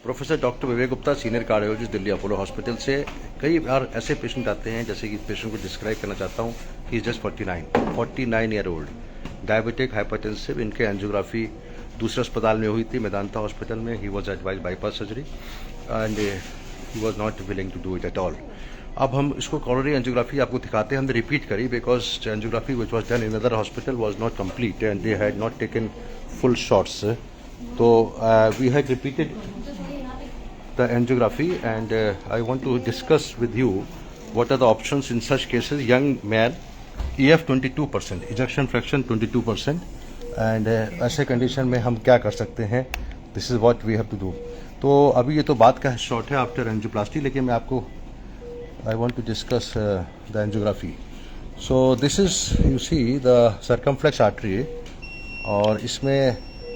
Professor doctor Vivek Gupta, senior cardiologist, Delhi Apollo hospital से। कई बार ऐसे पेशेंट आते हैं, जैसे कि पेशेंट को डिस्क्राइब करना चाहता हूँ। He is just 49 year old, diabetic, hypertensive. इनके एंजियोग्राफी दूसरे अस्पताल में हुई थी, मेदांता हॉस्पिटल में। He was advise bypass surgery and he was not willing to do it at all. अब हम इसको कॉरोनरी एंजियोग्राफी आपको दिखाते हैं। हमने रिपीट करी because angiography which was done in other hospital was not complete and they had not taken full shots. तो we had repeated the angiography and I want to discuss with you what are the options in such cases. Young man, EF 22%, ejection fraction 22%, and ऐसे condition में हम क्या कर सकते हैं? This is what we have to do. तो अभी ये तो बात का शॉर्ट है आफ्टर एंजियोप्लास्टी, लेकिन मैं आपको I want to discuss the angiography. So this is, you see the circumflex artery, और इसमें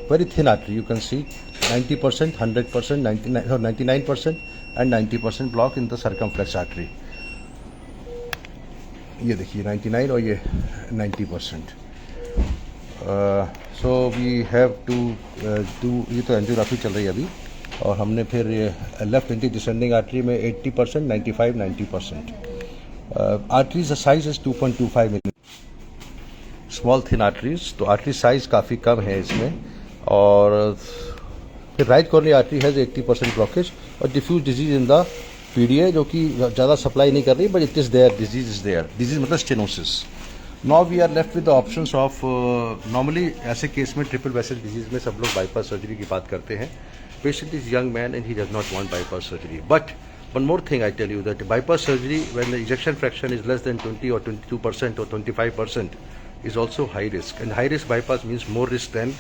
very thin artery, you can see 90%, 100%, 99% and 90% block in the circumflex artery. ये देखिए 99 और ये 90%. So we have to do, ये तो angiography चल रही है अभी, और हमने फिर ये लेफ्ट एंटी डिसेंडिंग आर्टरी में 80%, 95, 90%. Arteries size is 2.25 milli, small thin arteries, तो आर्टरी साइज काफ़ी कम है इसमें. और फिर right coronary artery has 80% blockage और diffuse disease in the PDA, जो कि ज़्यादा सप्लाई नहीं कर रही, but it is there, disease is there. Disease मतलब stenosis. Now we are left with the options of, normally ऐसे केस में ट्रिपल वेसल डिजीज में सब लोग बाईपास सर्जरी की बात करते हैं. Patient is young man and he does not want bypass surgery. But one more thing I tell you, that bypass surgery when the ejection fraction is less than 20 or 22% or 25% is also high risk, and high risk bypass means more risk than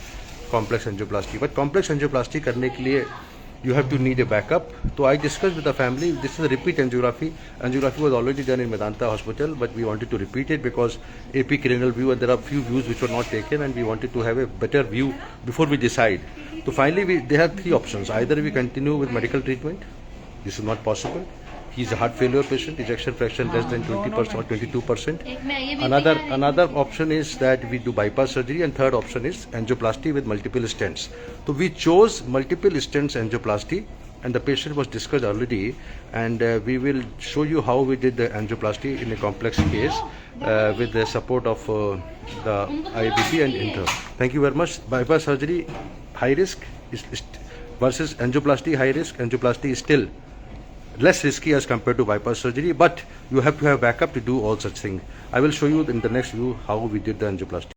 complex angioplasty. But complex angioplasty करने के लिए you have to need a backup. So I discussed with the family. This is a repeat angiography. Angiography was already done in Medanta Hospital, but we wanted to repeat it because AP cranial view, and there are few views which were not taken, and we wanted to have a better view before we decide. So finally they have three options. Either we continue with medical treatment. This is not possible. He is a heart failure patient, ejection fraction less than 20% or 22%. Another option is that we do bypass surgery, and third option is angioplasty with multiple stents. So we chose multiple stents angioplasty, and the patient was discussed already, and we will show you how we did the angioplasty in a complex case with the support of the IBP and Inter. Thank you very much. Bypass surgery high risk is versus angioplasty high risk. Angioplasty is still less risky as compared to bypass surgery, but you have to have backup to do all such things. I will show you in the next view how we did the angioplasty.